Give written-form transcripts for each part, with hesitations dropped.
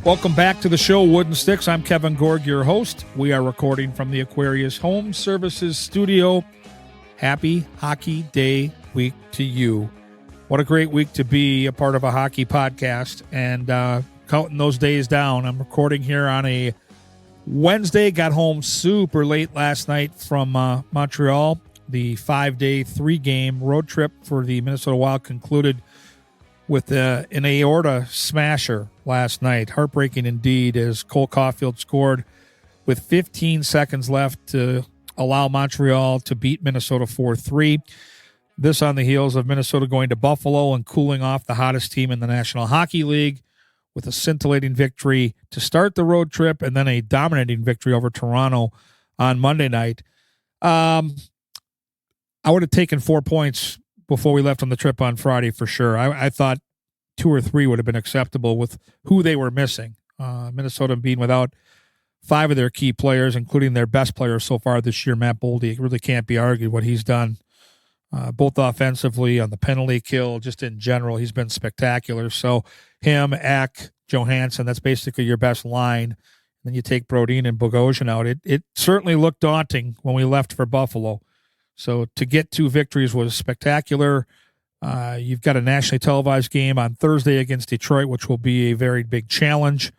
Welcome back to the show, Wooden Sticks. I'm Kevin Gorg, your host. We are recording from the Aquarius Home Services studio. Happy Hockey Day week to you. What a great week to be a part of a hockey podcast. And counting those days down, I'm recording here on a Wednesday. Got home super late last night from Montreal. The 5-day, 3-game road trip for the Minnesota Wild concluded with an aorta smasher last night. Heartbreaking indeed, as Cole Caulfield scored with 15 seconds left to allow Montreal to beat Minnesota 4-3. This on the heels of Minnesota going to Buffalo and cooling off the hottest team in the National Hockey League with a scintillating victory to start the road trip and then a dominating victory over Toronto on Monday night. I would have taken 4 points before we left on the trip on Friday for sure. I thought 2 or 3 would have been acceptable with who they were missing. Minnesota being without 5 of their key players, including their best player so far this year, Matt Boldy. It really can't be argued what he's done, both offensively, on the penalty kill, just in general. He's been spectacular. So him, Eck, Johansson, that's basically your best line. Then you take Brodin and Bogosian out. It certainly looked daunting when we left for Buffalo. So to get 2 victories was spectacular. You've got a nationally televised game on Thursday against Detroit, which will be a very big challenge.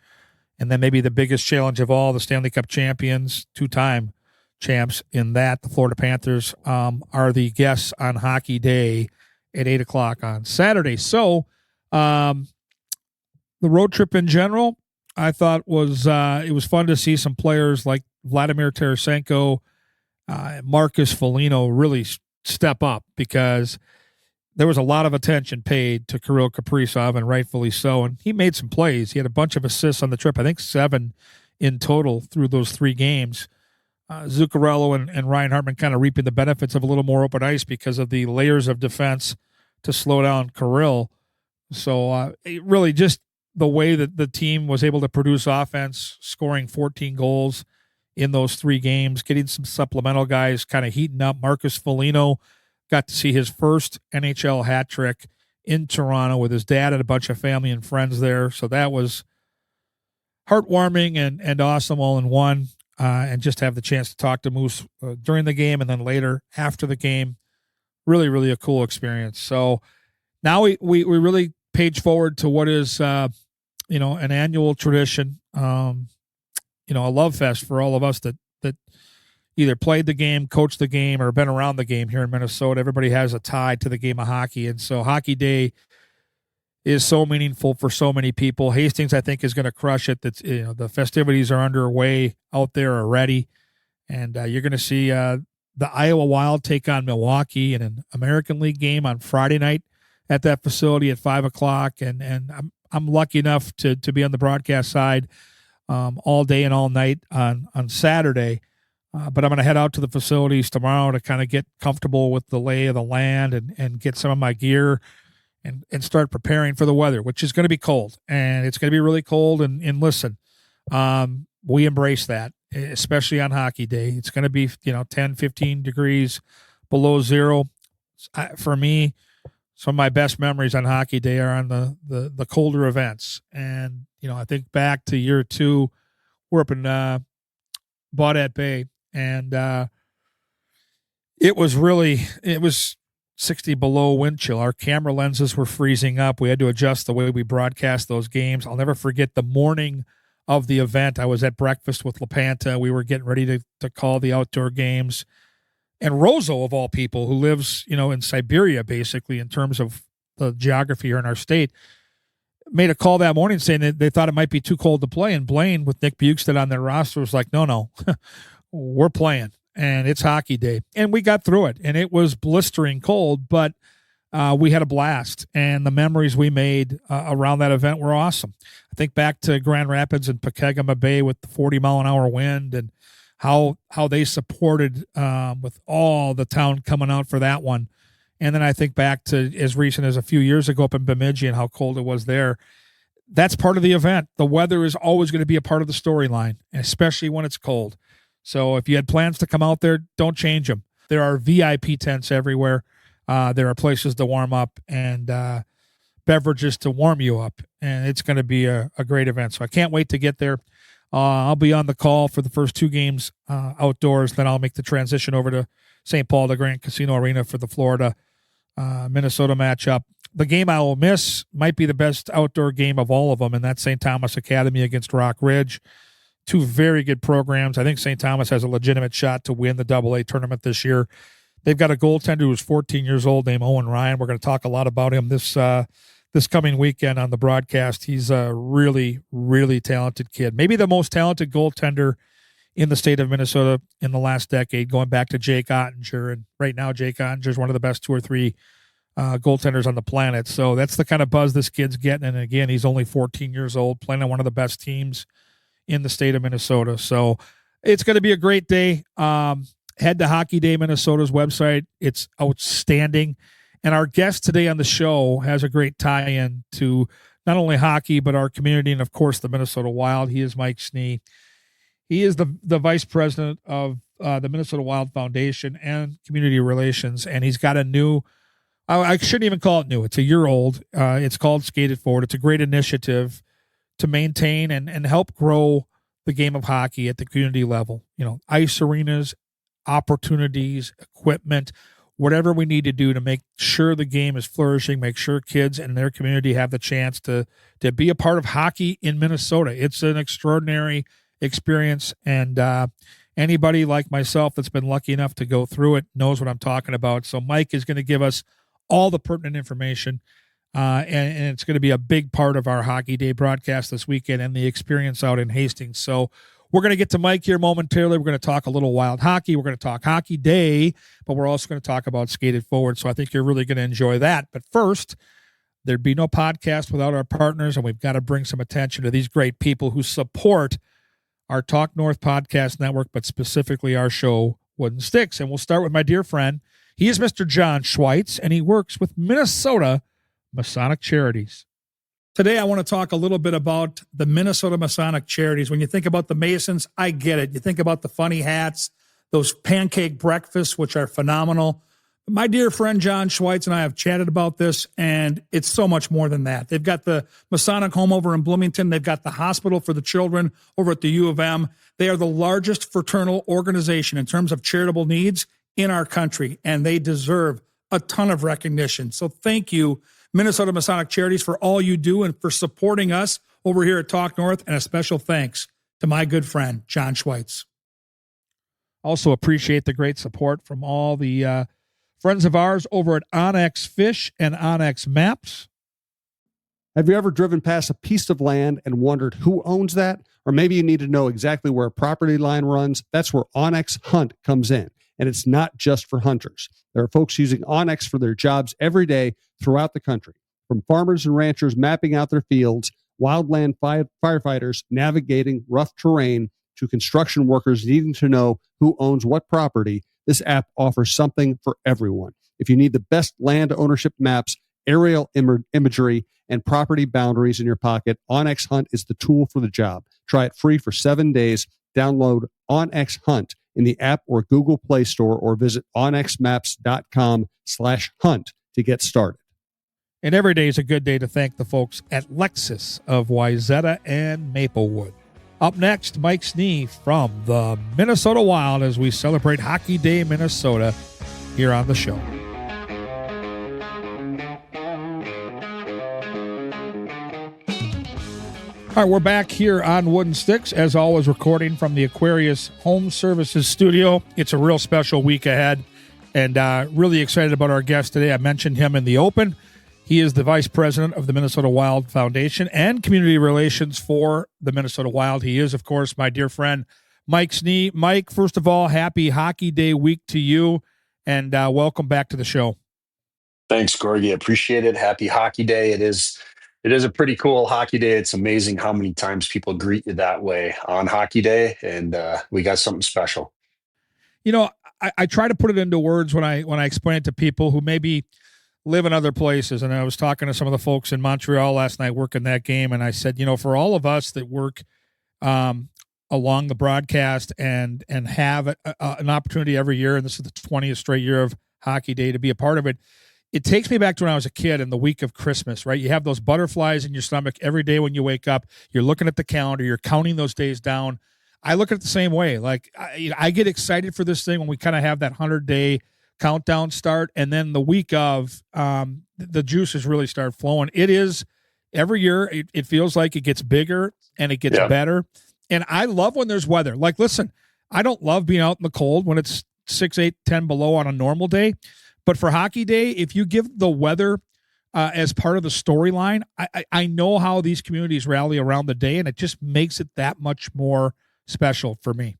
And then maybe the biggest challenge of all, the Stanley Cup champions, 2-time champs in that, the Florida Panthers, are the guests on Hockey Day at 8 o'clock on Saturday. So the road trip in general, I thought it was fun to see some players like Vladimir Tarasenko, Marcus Foligno really step up, because there was a lot of attention paid to Kirill Kaprizov, and rightfully so. And he made some plays. He had a bunch of assists on the trip, I think 7 in total through those 3 games. Zuccarello and Ryan Hartman kind of reaping the benefits of a little more open ice because of the layers of defense to slow down Kirill. So really just the way that the team was able to produce offense, scoring 14 goals in those 3 games, getting some supplemental guys kind of heating up. Marcus Foligno got to see his first NHL hat trick in Toronto with his dad and a bunch of family and friends there. So that was heartwarming and awesome all in one. And just have the chance to talk to Moose during the game and then later after the game. Really, really a cool experience. So now we really page forward to what is, an annual tradition. A love fest for all of us that either played the game, coached the game, or been around the game here in Minnesota. Everybody has a tie to the game of hockey. And so Hockey Day is so meaningful for so many people. Hastings, I think, is going to crush it. That's, the festivities are underway out there already. And you're going to see the Iowa Wild take on Milwaukee in an American League game on Friday night at that facility at 5 o'clock. And I'm lucky enough to be on the broadcast side all day and all night on Saturday. But I'm going to head out to the facilities tomorrow to kind of get comfortable with the lay of the land and get some of my gear and start preparing for the weather, which is going to be cold. And it's going to be really cold. And listen, we embrace that, especially on Hockey Day. It's going to be, 10, 15 degrees below zero. For me, some of my best memories on Hockey Day are on the colder events. And, I think back to year 2, we're up in Baudette Bay, and it was 60 below wind chill. Our camera lenses were freezing up. We had to adjust the way we broadcast those games. I'll never forget the morning of the event. I was at breakfast with LaPanta. We were getting ready to call the outdoor games. And Rozo, of all people, who lives, in Siberia, basically, in terms of the geography here in our state, made a call that morning saying that they thought it might be too cold to play. And Blaine, with Nick Bukestad on their roster, was like, no, we're playing. And it's Hockey Day. And we got through it. And it was blistering cold, but we had a blast. And the memories we made around that event were awesome. I think back to Grand Rapids and Pokegama Bay with the 40-mile-an-hour wind and how they supported with all the town coming out for that one. And then I think back to as recent as a few years ago up in Bemidji and how cold it was there. That's part of the event. The weather is always going to be a part of the storyline, especially when it's cold. So if you had plans to come out there, don't change them. There are VIP tents everywhere. There are places to warm up. And beverages to warm you up, and it's going to be a great event. So I can't wait to get there. I'll be on the call for the first 2 games outdoors. Then I'll make the transition over to St. Paul, the Grand Casino Arena for the Florida Minnesota matchup. The game I will miss might be the best outdoor game of all of them, and that's St. Thomas Academy against Rock Ridge. 2 very good programs. I think St. Thomas has a legitimate shot to win the AA tournament this year. They've got a goaltender who's 14 years old named Owen Ryan. We're going to talk a lot about him this coming weekend on the broadcast. He's a really, really talented kid. Maybe the most talented goaltender in the state of Minnesota in the last decade, going back to Jake Ottinger. And right now, Jake Ottinger is one of the best 2 or 3 goaltenders on the planet. So that's the kind of buzz this kid's getting. And again, he's only 14 years old, playing on one of the best teams in the state of Minnesota. So it's going to be a great day. Head to Hockey Day Minnesota's website. It's outstanding. And our guest today on the show has a great tie-in to not only hockey, but our community and, of course, the Minnesota Wild. He is Mike Snee. He is the vice president of the Minnesota Wild Foundation and Community Relations, and he's got a new I shouldn't even call it new. It's a year old. It's called Skate It Forward. It's a great initiative to maintain and help grow the game of hockey at the community level. You know, ice arenas, opportunities, equipment, whatever we need to do to make sure the game is flourishing, make sure kids in their community have the chance to be a part of hockey in Minnesota. It's an extraordinary experience, and anybody like myself that's been lucky enough to go through it knows what I'm talking about. So Mike is going to give us all the pertinent information, and it's going to be a big part of our Hockey Day broadcast this weekend and the experience out in Hastings. So we're going to get to Mike here momentarily. We're going to talk a little Wild hockey. We're going to talk Hockey Day, but we're also going to talk about Skate It Forward. So I think you're really going to enjoy that. But first, there'd be no podcast without our partners, and we've got to bring some attention to these great people who support our Talk North podcast network, but specifically our show, Wooden Sticks. And we'll start with my dear friend. He is Mr. John Schweitz, and he works with Minnesota Masonic Charities. Today, I want to talk a little bit about the Minnesota Masonic Charities. When you think about the Masons, I get it. You think about the funny hats, those pancake breakfasts, which are phenomenal. My dear friend John Schweitz and I have chatted about this, and it's so much more than that. They've got the Masonic home over in Bloomington. They've got the hospital for the children over at the U of M. They are the largest fraternal organization in terms of charitable needs in our country, and they deserve a ton of recognition. So thank you, Minnesota Masonic Charities, for all you do and for supporting us over here at Talk North, and a special thanks to my good friend, John Schweitz. Also appreciate the great support from all the friends of ours over at Onyx Fish and Onyx Maps. Have you ever driven past a piece of land and wondered who owns that? Or maybe you need to know exactly where a property line runs. That's where Onyx Hunt comes in. And it's not just for hunters. There are folks using Onyx for their jobs every day throughout the country. From farmers and ranchers mapping out their fields, wildland firefighters navigating rough terrain, to construction workers needing to know who owns what property, this app offers something for everyone. If you need the best land ownership maps, aerial imagery, and property boundaries in your pocket, Onyx Hunt is the tool for the job. Try it free for 7 days. Download Onyx Hunt in the app or Google Play Store, or visit onyxmaps.com/hunt to get started. And every day is a good day to thank the folks at Lexus of Wayzata and Maplewood. Up next, Mike Snee from the Minnesota Wild as we celebrate Hockey Day Minnesota here on the show. All right, we're back here on Wooden Sticks, as always, recording from the Aquarius Home Services studio. It's a real special week ahead, and really excited about our guest today. I mentioned him in the open. He is the vice president of the Minnesota Wild Foundation and community relations for the Minnesota Wild. He is, of course, my dear friend, Mike Snee. Mike, first of all, happy Hockey Day week to you, and welcome back to the show. Thanks, Gorgie. Appreciate it. Happy Hockey Day. It is a pretty cool Hockey Day. It's amazing how many times people greet you that way on Hockey Day, and we got something special. You know, I try to put it into words when I explain it to people who maybe live in other places. And I was talking to some of the folks in Montreal last night working that game, and I said, you know, for all of us that work along the broadcast and have an opportunity every year, and this is the 20th straight year of Hockey Day, to be a part of it, it takes me back to when I was a kid in the week of Christmas, right? You have those butterflies in your stomach every day when you wake up. You're looking at the calendar, you're counting those days down. I look at it the same way. Like I get excited for this thing when we kind of have that 100-day countdown start, and then the week of the juices really start flowing. It is every year. It feels like it gets bigger and it gets better. And I love when there's weather. Like, listen, I don't love being out in the cold when it's 6, 8, 10 below on a normal day. But for Hockey Day, if you give the weather as part of the storyline, I know how these communities rally around the day, and it just makes it that much more special for me.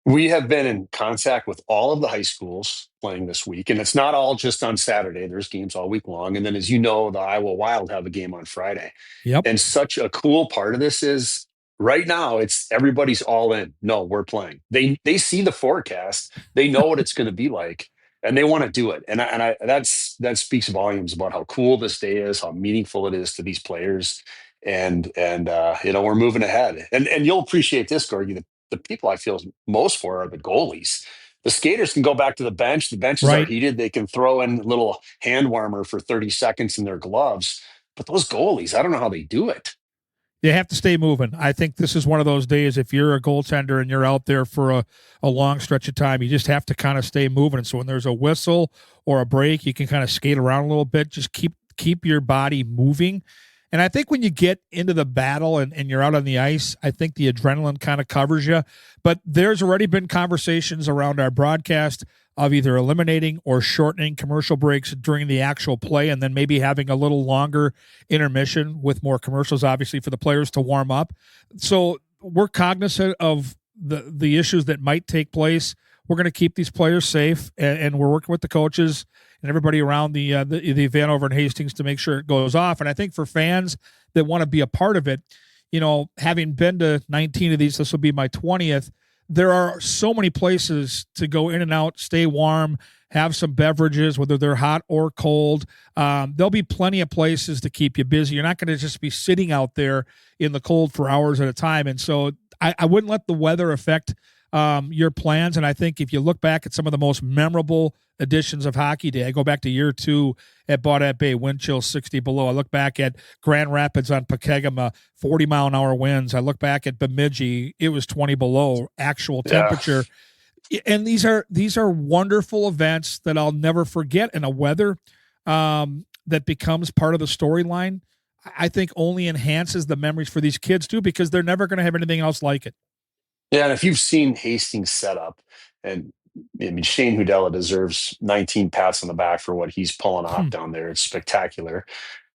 We have been in contact with all of the high schools playing this week, and it's not all just on Saturday. There's games all week long. And then, as you know, the Iowa Wild have a game on Friday. Yep. And such a cool part of this is right now it's everybody's all in. No, we're playing. They see the forecast. They know what it's going to be like, and they want to do it. And that speaks volumes about how cool this day is, how meaningful it is to these players. And we're moving ahead. And you'll appreciate this, Gorgie. The people I feel most for are the goalies. The skaters can go back to the bench. The benches are heated. They can throw in a little hand warmer for 30 seconds in their gloves. But those goalies, I don't know how they do it. You have to stay moving. I think this is one of those days, if you're a goaltender and you're out there for a long stretch of time, you just have to kind of stay moving. And so when there's a whistle or a break, you can kind of skate around a little bit. Just keep your body moving. And I think when you get into the battle and you're out on the ice, I think the adrenaline kind of covers you. But there's already been conversations around our broadcast of either eliminating or shortening commercial breaks during the actual play, and then maybe having a little longer intermission with more commercials, obviously, for the players to warm up. So we're cognizant of the issues that might take place. We're going to keep these players safe, and we're working with the coaches and everybody around the event over in Hastings to make sure it goes off. And I think for fans that want to be a part of it, having been to 19 of these, this will be my 20th, there are so many places to go in and out, stay warm, have some beverages, whether they're hot or cold. There'll be plenty of places to keep you busy. You're not going to just be sitting out there in the cold for hours at a time. And so I wouldn't let the weather affect your plans. And I think if you look back at some of the most memorable editions of Hockey Day, I go back to year 2 at Baudette Bay, wind chill 60 below. I look back at Grand Rapids on Pekegama, 40-mile-an-hour winds. I look back at Bemidji, it was 20 below actual temperature. Yeah. And these are wonderful events that I'll never forget. And a weather that becomes part of the storyline, I think only enhances the memories for these kids too, because they're never going to have anything else like it. Yeah, and if you've seen Hastings set up, and I mean, Shane Hudella deserves 19 pats on the back for what he's pulling off down there. It's spectacular.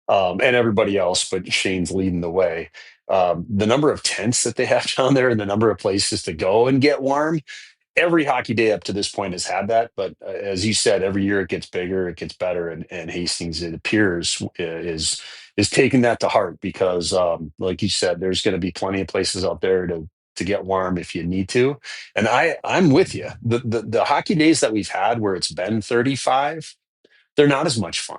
And everybody else, but Shane's leading the way. The number of tents that they have down there and the number of places to go and get warm, every Hockey Day up to this point has had that. But as you said, every year it gets bigger, it gets better. And Hastings, it appears, is taking that to heart because, like you said, there's going to be plenty of places out there to get warm if you need to. And I'm with you. The Hockey Days that we've had where it's been 35, they're not as much fun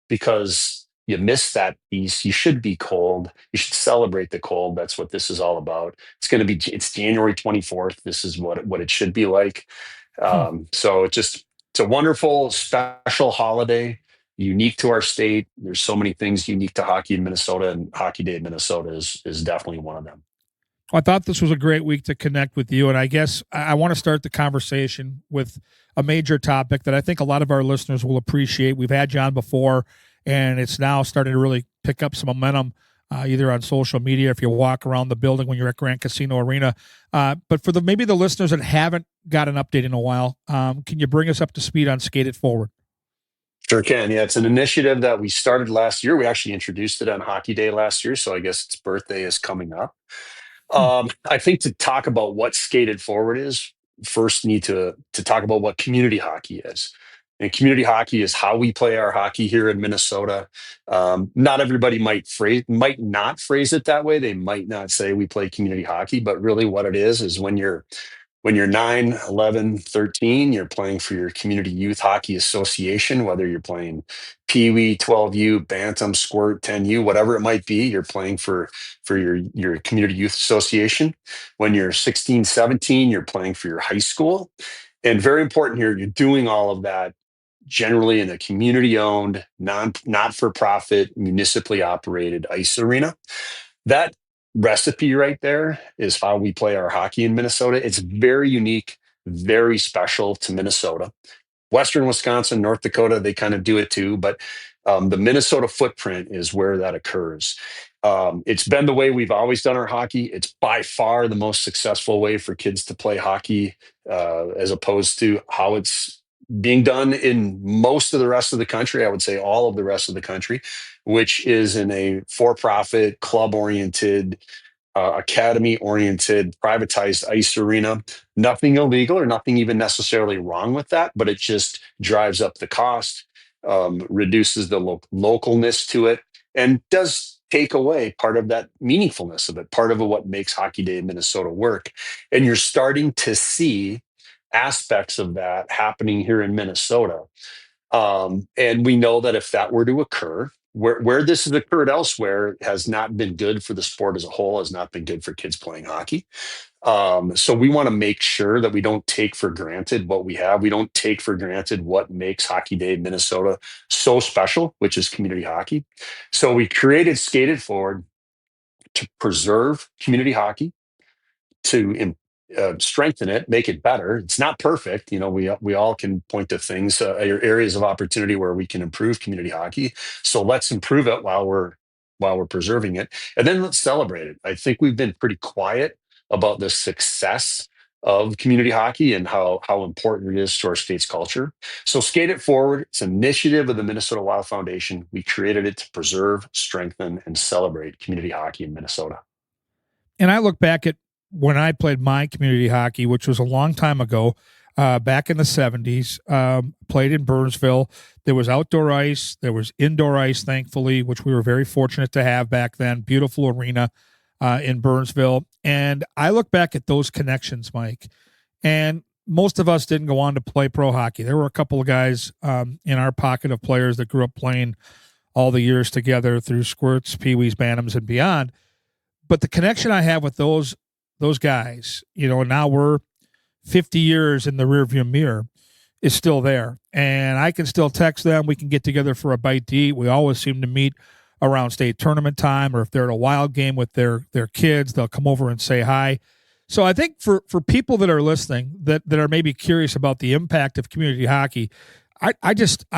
because you miss that piece. You should be cold. You should celebrate the cold. That's what this is all about. It's January 24th. This is what it should be like. So it's a wonderful, special holiday, unique to our state. There's so many things unique to hockey in Minnesota, and Hockey Day in Minnesota is definitely one of them. I thought this was a great week to connect with you, and I guess I want to start the conversation with a major topic that I think a lot of our listeners will appreciate. We've had you on before, and it's now starting to really pick up some momentum, either on social media, if you walk around the building when you're at Grand Casino Arena. But for maybe the listeners that haven't got an update in a while, can you bring us up to speed on Skate It Forward? Sure can. Yeah, it's an initiative that we started last year. We actually introduced it on Hockey Day last year, so I guess its birthday is coming up. I think to talk about what Skate It Forward is, first need to talk about what community hockey is. And community hockey is how we play our hockey here in Minnesota. Not everybody might not phrase it that way. They might not say we play community hockey, but really what it is when you're 9, 11, 13, you're playing for your community youth hockey association, whether you're playing Pee-wee, 12U, Bantam, Squirt, 10U, whatever it might be, you're playing for your community youth association. When you're 16, 17, you're playing for your high school. And very important here, you're doing all of that generally in a community-owned, not-for-profit, municipally operated ice arena. That recipe right there is how we play our hockey in Minnesota. It's very unique, very special to Minnesota. Western Wisconsin, North Dakota, they kind of do it too, but the Minnesota footprint is where that occurs. It's been the way we've always done our hockey. It's by far the most successful way for kids to play hockey, as opposed to how it's being done in most of the rest of the country. I would say all of the rest of the country, which is in a for-profit, club-oriented, academy-oriented, privatized ice arena. Nothing illegal or nothing even necessarily wrong with that, but it just drives up the cost, reduces the localness to it, and does take away part of that meaningfulness of it, part of what makes Hockey Day in Minnesota work. And you're starting to see aspects of that happening here in Minnesota. And we know that if that were to occur, where this has occurred elsewhere has not been good for the sport as a whole, has not been good for kids playing hockey. So we want to make sure that we don't take for granted what we have. We don't take for granted what makes Hockey Day in Minnesota so special, which is community hockey. So we created Skated Forward to preserve community hockey, to strengthen it, make it better. It's not perfect. We all can point to things, areas of opportunity where we can improve community hockey. So let's improve it while we're preserving it, and then let's celebrate it. I think we've been pretty quiet about the success of community hockey and how important it is to our state's culture. So Skate It Forward, it's an initiative of the Minnesota Wild Foundation. We created it to preserve, strengthen, and celebrate community hockey in Minnesota. And I look back at when I played my community hockey, which was a long time ago, back in the 70s, played in Burnsville. There was outdoor ice. There was indoor ice, thankfully, which we were very fortunate to have back then. Beautiful arena in Burnsville. And I look back at those connections, Mike, and most of us didn't go on to play pro hockey. There were a couple of guys in our pocket of players that grew up playing all the years together through squirts, peewees, bantams, and beyond. But the connection I have with those guys, now we're 50 years in the rearview mirror, is still there. And I can still text them. We can get together for a bite to eat. We always seem to meet around state tournament time, or if they're at a Wild game with their kids, they'll come over and say hi. So I think for people that are listening that are maybe curious about the impact of community hockey, I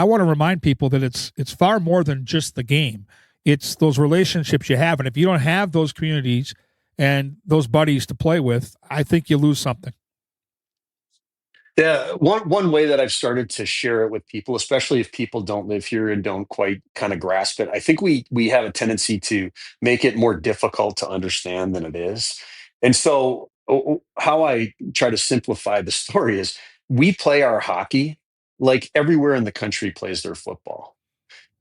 want to remind people that it's far more than just the game. It's those relationships you have. And if you don't have those communities and those buddies to play with, I think you lose something. Yeah, one way that I've started to share it with people, especially if people don't live here and don't quite kind of grasp it, I think we have a tendency to make it more difficult to understand than it is. And so how I try to simplify the story is we play our hockey like everywhere in the country plays their football.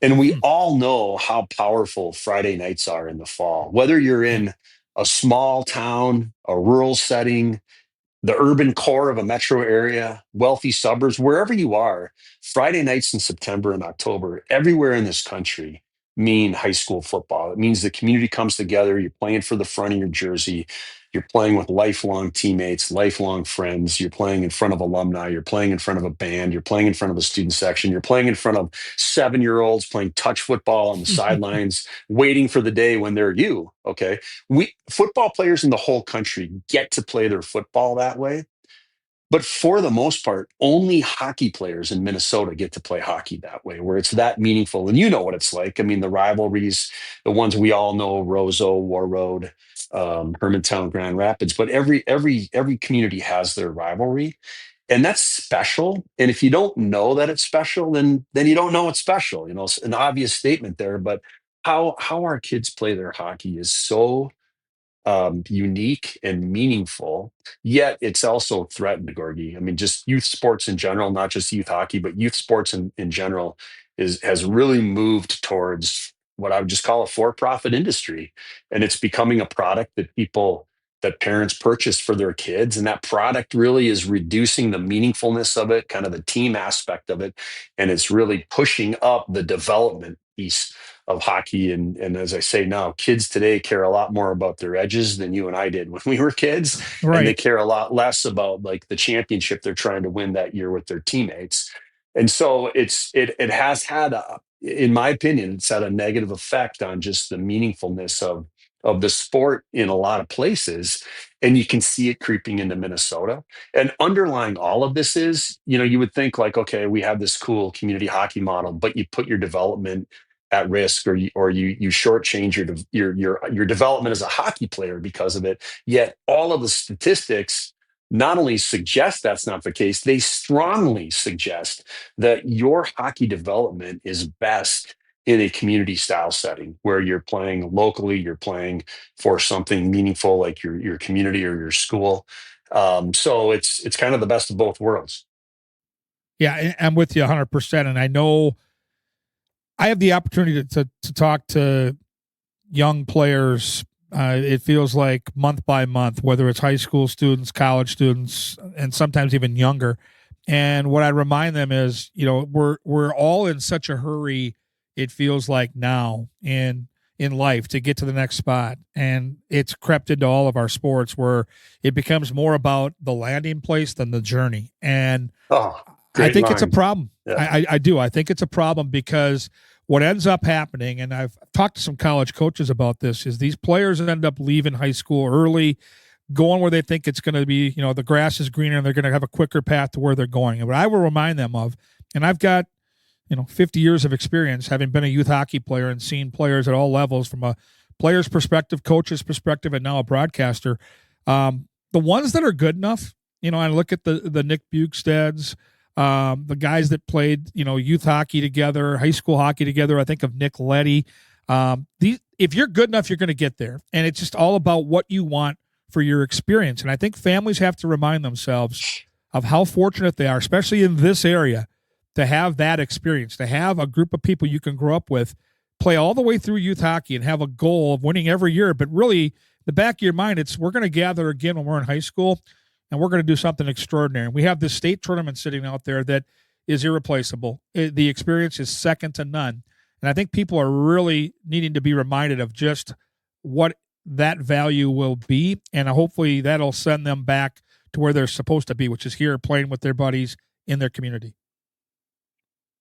And we all know how powerful Friday nights are in the fall, whether you're in a small town, a rural setting, the urban core of a metro area, wealthy suburbs, wherever you are, Friday nights in September and October, everywhere in this country, mean high school football. It means the community comes together. You're playing for the front of your jersey. You're playing with lifelong teammates, lifelong friends. You're playing in front of alumni. You're playing in front of a band. You're playing in front of a student section. You're playing in front of 7-year-olds playing touch football on the sidelines, waiting for the day when they're you. Okay. Football players in the whole country get to play their football that way. But for the most part, only hockey players in Minnesota get to play hockey that way, where it's that meaningful. And you know what it's like. I mean, the rivalries, the ones we all know, Roseau, War Road, Hermantown, Grand Rapids, but every community has their rivalry. And that's special. And if you don't know that it's special, then you don't know it's special. It's an obvious statement there, but how our kids play their hockey is so unique and meaningful, yet it's also threatened, Gorgie. I mean, just youth sports in general, not just youth hockey, but youth sports in general has really moved towards what I would just call a for-profit industry. And it's becoming a product that parents purchase for their kids. And that product really is reducing the meaningfulness of it, kind of the team aspect of it. And it's really pushing up the development piece of hockey. And as I say now, kids today care a lot more about their edges than you and I did when we were kids. Right. And they care a lot less about like the championship they're trying to win that year with their teammates. And so it has had in my opinion, it's had a negative effect on just the meaningfulness of the sport in a lot of places. And you can see it creeping into Minnesota. And underlying all of this is, you would think like, okay, we have this cool community hockey model, but you put your development at risk, or you shortchange your development as a hockey player because of it. Yet all of the statistics not only suggest that's not the case, they strongly suggest that your hockey development is best in a community style setting where you're playing locally, you're playing for something meaningful like your community or your school. So it's kind of the best of both worlds. Yeah, I'm with you 100%. And I know I have the opportunity to talk to young players. It feels like month by month, whether it's high school students, college students, and sometimes even younger. And what I remind them is, we're all in such a hurry. It feels like now in life to get to the next spot, and it's crept into all of our sports where it becomes more about the landing place than the journey. And Oh, I great think it's a line. problem. Yeah. I do. I think it's a problem because what ends up happening, and I've talked to some college coaches about this, is these players end up leaving high school early, going where they think it's going to be, the grass is greener and they're going to have a quicker path to where they're going. And what I will remind them of, and I've got, 50 years of experience having been a youth hockey player and seen players at all levels from a player's perspective, coach's perspective, and now a broadcaster. The ones that are good enough, I look at the Nick Bukestads, the guys that played, youth hockey together, high school hockey together. I think of Nick Leddy. If you're good enough, you're going to get there. And it's just all about what you want for your experience. And I think families have to remind themselves of how fortunate they are, especially in this area, to have that experience, to have a group of people you can grow up with, play all the way through youth hockey and have a goal of winning every year. But really, the back of your mind, we're going to gather again when we're in high school, and we're going to do something extraordinary. We have this state tournament sitting out there that is irreplaceable. The experience is second to none. And I think people are really needing to be reminded of just what that value will be. And hopefully that'll send them back to where they're supposed to be, which is here playing with their buddies in their community.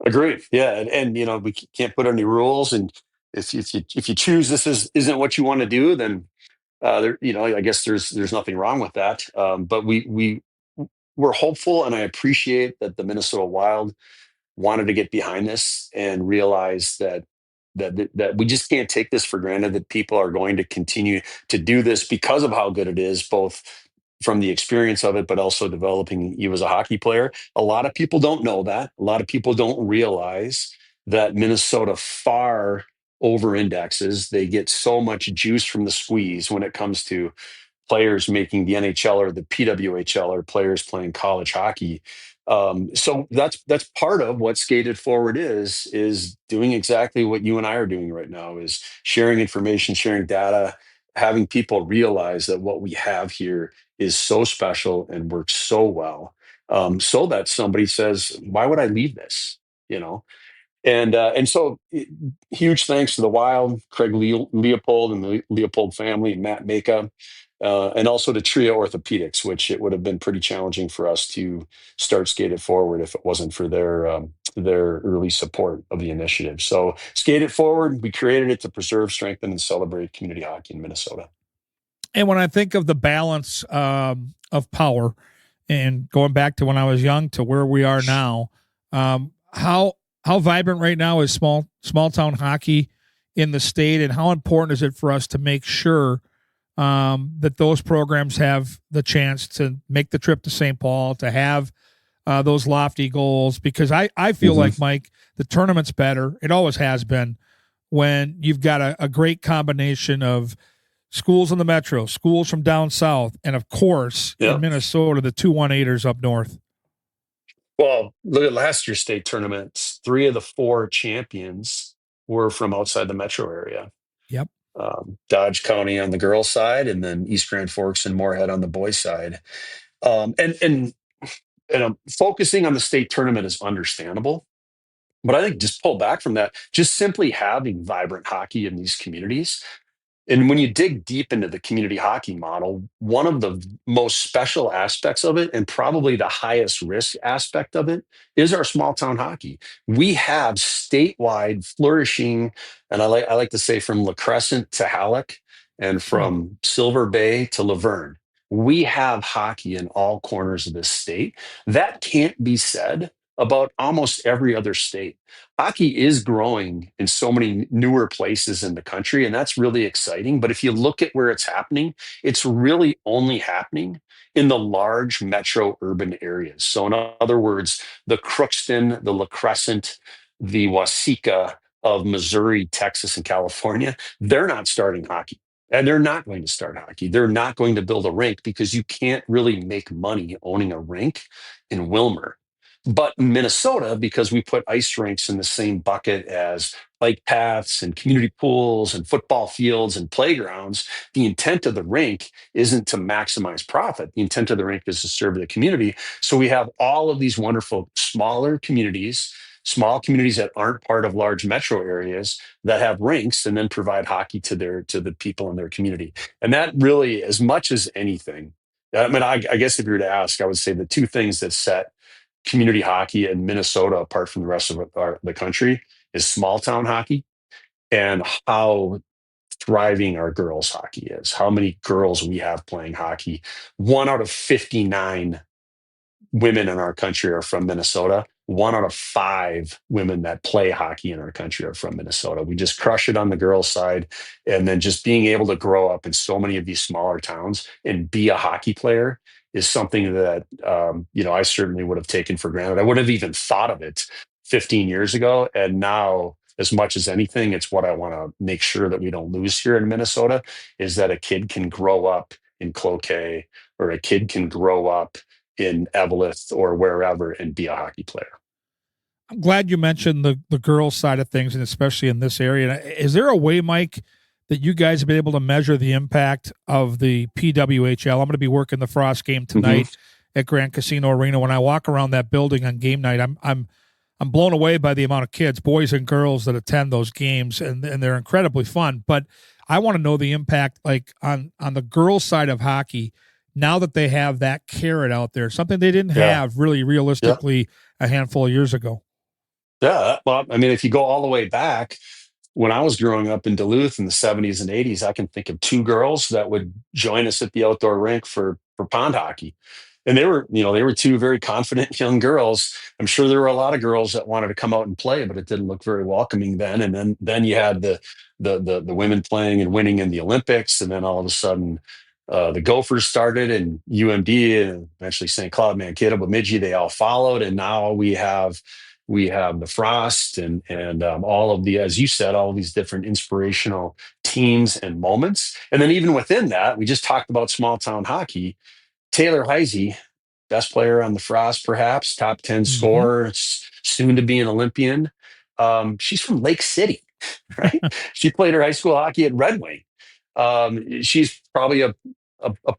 Agreed. Yeah, and we can't put any rules, and if you choose isn't what you want to do, then I guess there's nothing wrong with that. But we're hopeful, and I appreciate that the Minnesota Wild wanted to get behind this and realize that we just can't take this for granted, that people are going to continue to do this because of how good it is, both from the experience of it, but also developing you as a hockey player. A lot of people don't know that. A lot of people don't realize that Minnesota far over indexes. They get so much juice from the squeeze when it comes to players making the NHL or the PWHL, or players playing college hockey. So that's part of what Skated Forward is doing exactly what you and I are doing right now, is sharing information, sharing data, having people realize that what we have here is so special and works so well, so that somebody says, why would I leave this? And so huge thanks to the Wild, Craig Leopold and the Leopold family, and Matt Maka, and also to Trio Orthopedics, which it would have been pretty challenging for us to start Skate It Forward if it wasn't for their early support of the initiative. So Skate It Forward, we created it to preserve, strengthen, and celebrate community hockey in Minnesota. And when I think of the balance of power, and going back to when I was young to where we are now, how vibrant right now is small town hockey in the state, and how important is it for us to make sure that those programs have the chance to make the trip to St. Paul, to have those lofty goals? Because I feel like, Mike, the tournament's better. It always has been when you've got a great combination of schools in the metro, schools from down south, and of course in Minnesota, the 218ers up north. Well, look at last year's state tournaments. 3 of the 4 champions were from outside the metro area. Yep. Dodge County on the girls' side, and then East Grand Forks and Moorhead on the boys' side. And focusing on the state tournament is understandable, but I think just pull back from that. Just simply having vibrant hockey in these communities And when you dig deep into the community hockey model, one of the most special aspects of it, and probably the highest risk aspect of it, is our small town hockey. We have statewide flourishing, and I like to say from La Crescent to Halleck, and from Silver Bay to Laverne. We have hockey in all corners of this state. That can't be said about almost every other state. Hockey is growing in so many newer places in the country, and that's really exciting. But if you look at where it's happening, it's really only happening in the large metro urban areas. So, in other words, the Crookston, the La Crescent, the Waseca of Missouri, Texas, and California, they're not starting hockey. And they're not going to start hockey. They're not going to build a rink because you can't really make money owning a rink in Wilmer. But in Minnesota, because we put ice rinks in the same bucket as bike paths and community pools and football fields and playgrounds, the intent of the rink isn't to maximize profit. The intent of the rink is to serve the community. So we have all of these wonderful smaller communities, small communities that aren't part of large metro areas that have rinks and then provide hockey to the people in their community. And that really, as much as anything, I mean, I guess if you were to ask, I would say the two things that set community hockey in Minnesota, apart from the rest of the country, is small town hockey and how thriving our girls hockey is. How many girls we have playing hockey. 1 out of 59 women in our country are from Minnesota. 1 out of 5 women that play hockey in our country are from Minnesota. We just crush it on the girls' side. And then just being able to grow up in so many of these smaller towns and be a hockey player is something that, I certainly would have taken for granted. I wouldn't have even thought of it 15 years ago. And now, as much as anything, it's what I want to make sure that we don't lose here in Minnesota, is that a kid can grow up in Cloquet, or a kid can grow up in Eveleth or wherever and be a hockey player. I'm glad you mentioned the girls' side of things, and especially in this area. Is there a way, Mike, that you guys have been able to measure the impact of the PWHL? I'm going to be working the Frost game tonight at Grand Casino Arena. When I walk around that building on game night, I'm blown away by the amount of kids, boys and girls, that attend those games, and they're incredibly fun. But I want to know the impact, like on the girls' side of hockey, now that they have that carrot out there, something they didn't have really realistically a handful of years ago. Yeah. Well, I mean, if you go all the way back, when I was growing up in Duluth in the 70s and 80s, I can think of 2 girls that would join us at the outdoor rink for pond hockey. And they were 2 very confident young girls. I'm sure there were a lot of girls that wanted to come out and play, but it didn't look very welcoming then. And then you had the women playing and winning in the Olympics, and then all of a sudden the Gophers started, and UMD, and eventually St. Cloud, Mankato, Bemidji, they all followed, and now we have the Frost and all of the, as you said, all of these different inspirational teams and moments. And then even within that, we just talked about small town hockey. Taylor Heisey, best player on the Frost, perhaps top 10 scorer, soon to be an Olympian. She's from Lake City, right? She played her high school hockey at Red Wing. She's probably a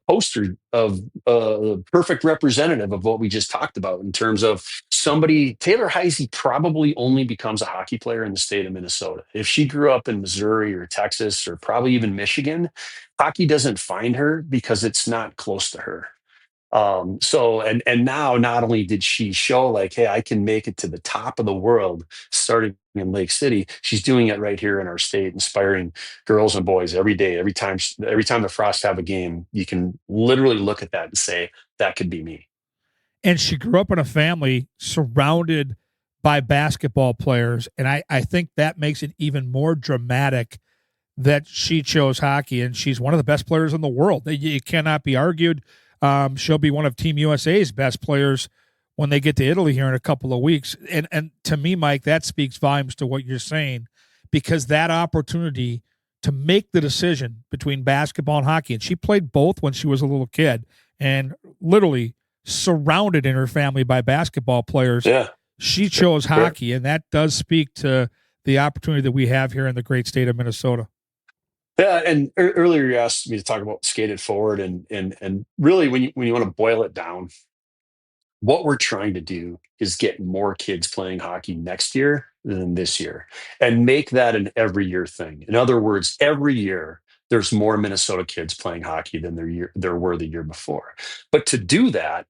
poster of a perfect representative of what we just talked about in terms of somebody. Taylor Heisey probably only becomes a hockey player in the state of Minnesota. If she grew up in Missouri or Texas or probably even Michigan, hockey doesn't find her because it's not close to her. And now not only did she show like, hey, I can make it to the top of the world starting in Lake City, she's doing it right here in our state, inspiring girls and boys every day. Every time the Frost have a game, you can literally look at that and say, that could be me. And she grew up in a family surrounded by basketball players. And I think that makes it even more dramatic that she chose hockey, and she's one of the best players in the world. It cannot be argued. She'll be one of Team USA's best players when they get to Italy here in a couple of weeks. And to me, Mike, that speaks volumes to what you're saying, because that opportunity to make the decision between basketball and hockey, and she played both when she was a little kid, and literally surrounded in her family by basketball players. Yeah. She chose hockey, and that does speak to the opportunity that we have here in the great state of Minnesota. Yeah, and earlier you asked me to talk about skated forward, and really when you want to boil it down, what we're trying to do is get more kids playing hockey next year than this year, and make that an every year thing. In other words, every year there's more Minnesota kids playing hockey than there were the year before. But to do that,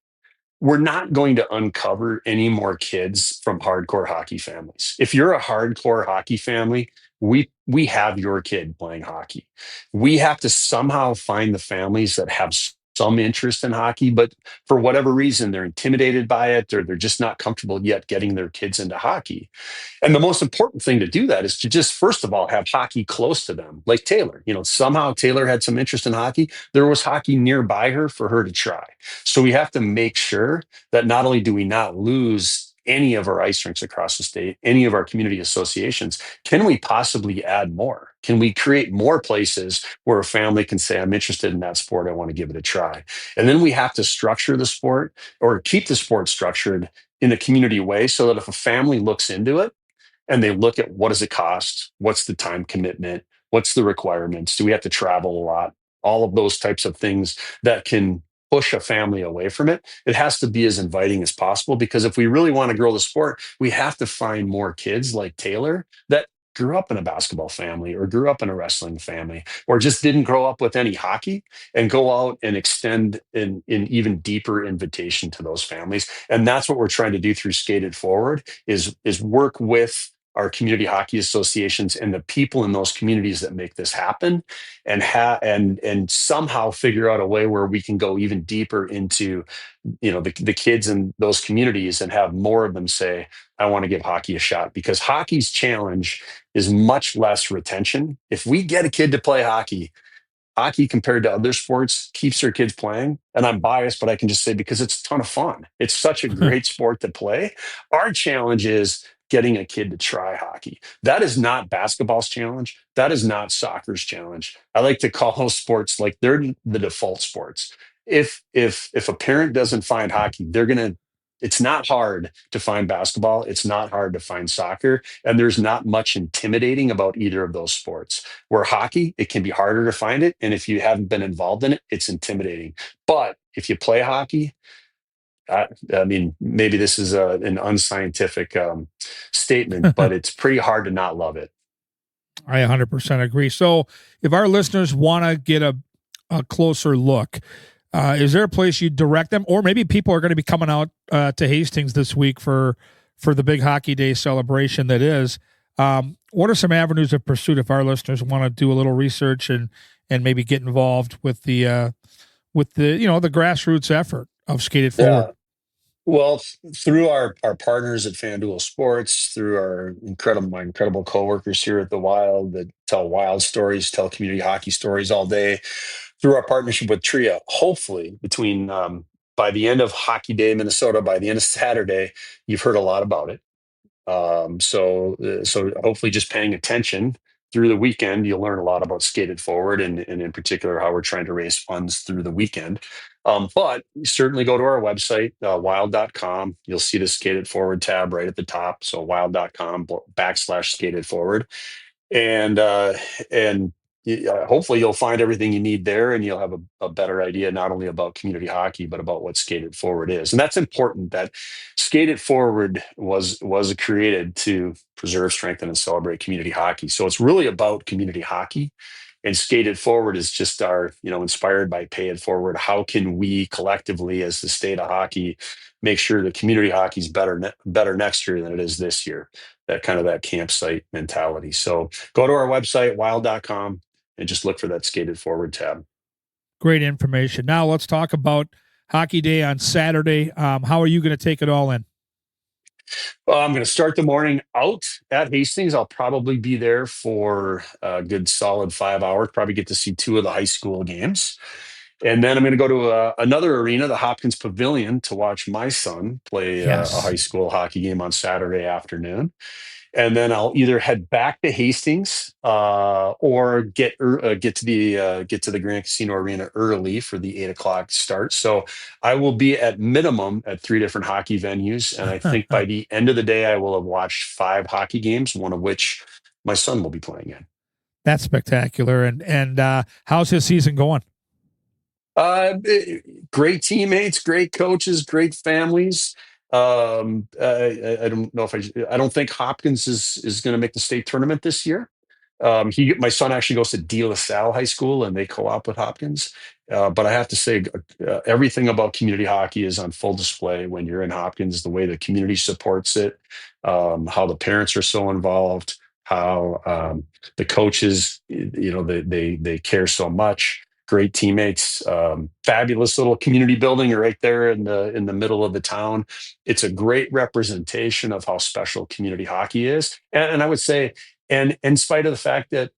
we're not going to uncover any more kids from hardcore hockey families. If you're a hardcore hockey family, we have your kid playing hockey. We have to somehow find the families that have some interest in hockey, but for whatever reason, they're intimidated by it, or they're just not comfortable yet getting their kids into hockey. And the most important thing to do that is to just, first of all, have hockey close to them. Like Taylor, somehow Taylor had some interest in hockey. There was hockey nearby her for her to try. So we have to make sure that not only do we not lose any of our ice rinks across the state, any of our community associations, can we possibly add more? Can we create more places where a family can say, I'm interested in that sport, I want to give it a try? And then we have to structure the sport, or keep the sport structured in a community way, so that if a family looks into it and they look at, what does it cost? What's the time commitment? What's the requirements? Do we have to travel a lot? All of those types of things that can push a family away from it. It has to be as inviting as possible, because if we really want to grow the sport, we have to find more kids like Taylor that grew up in a basketball family, or grew up in a wrestling family, or just didn't grow up with any hockey, and go out and extend an even deeper invitation to those families. And that's what we're trying to do through Skate It Forward, is work with our community hockey associations and the people in those communities that make this happen, and and somehow figure out a way where we can go even deeper into the kids in those communities, and have more of them say, I want to give hockey a shot. Because hockey's challenge is much less retention. If we get a kid to play hockey, compared to other sports keeps their kids playing. And I'm biased, but I can just say, because it's a ton of fun. It's such a great sport to play. Our challenge is getting a kid to try hockey. That is not basketball's challenge. That is not soccer's challenge. I like to call those sports like they're the default sports. If a parent doesn't find hockey, it's not hard to find basketball. It's not hard to find soccer. And there's not much intimidating about either of those sports. Where hockey, it can be harder to find it. And if you haven't been involved in it, it's intimidating. But if you play hockey, I mean, maybe this is an unscientific statement, but it's pretty hard to not love it. I 100% agree. So if our listeners want to get a closer look, is there a place you direct them? Or maybe people are going to be coming out to Hastings this week for the big Hockey Day celebration that is. What are some avenues of pursuit if our listeners want to do a little research and maybe get involved with the the grassroots effort of Skate It Forward? Yeah. Well, through our partners at FanDuel Sports, through my incredible coworkers here at the Wild that tell wild stories, tell community hockey stories all day, through our partnership with TRIA, hopefully between by the end of Hockey Day Minnesota, by the end of Saturday, you've heard a lot about it. So hopefully, just paying attention through the weekend, you'll learn a lot about Skate It Forward, and in particular how we're trying to raise funds through the weekend. But certainly go to our website, wild.com. You'll see the Skate It Forward tab right at the top. So wild.com/Skate It Forward. And hopefully you'll find everything you need there, and you'll have a better idea not only about community hockey, but about what Skate It Forward is. And that's important, that Skate It Forward was created to preserve, strengthen, and celebrate community hockey. So it's really about community hockey. And Skate It Forward is just our, inspired by Pay It Forward. How can we collectively, as the state of hockey, make sure that community hockey is better next year than it is this year? That campsite mentality. So go to our website, wild.com, and just look for that Skate It Forward tab. Great information. Now let's talk about Hockey Day on Saturday. How are you going to take it all in? I'm going to start the morning out at Hastings. I'll probably be there for a good solid 5 hours, probably get to see 2 of the high school games. And then I'm going to go to another arena, the Hopkins Pavilion, to watch my son play a high school hockey game on Saturday afternoon. And then I'll either head back to Hastings or get to the Grand Casino Arena early for the 8:00 start. So I will be at minimum at 3 different hockey venues, and I think by the end of the day I will have watched 5 hockey games, one of which my son will be playing in. That's spectacular. And how's his season going? Great teammates, great coaches, great families. I don't know if I don't think Hopkins is going to make the state tournament this year. My son actually goes to De La Salle High School, and they co-op with Hopkins. But I have to say, everything about community hockey is on full display when you're in Hopkins. The way the community supports it, how the parents are so involved, how the coaches, they care so much. Great teammates, fabulous little community building right there in the middle of the town. It's a great representation of how special community hockey is, and I would say, and in spite of the fact that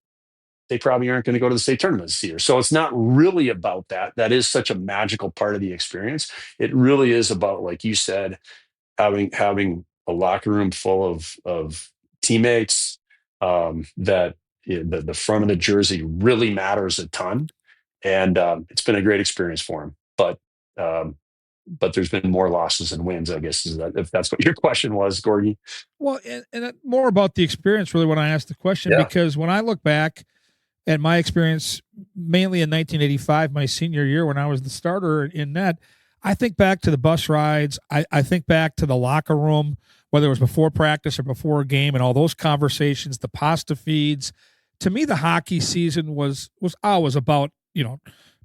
they probably aren't going to go to the state tournament this year. So it's not really about that. That is such a magical part of the experience. It really is about, like you said, having a locker room full of teammates, that the front of the jersey really matters a ton. And it's been a great experience for him. Um, but there's been more losses than wins, I guess, if that's what your question was, Gorgie. Well, and more about the experience, really, when I asked the question, Yeah. because when I look back at my experience, mainly in 1985, my senior year when I was the starter in net, I think back to the bus rides. I think back to the locker room, whether it was before practice or before a game, and all those conversations, the pasta feeds. To me, the hockey season was always about,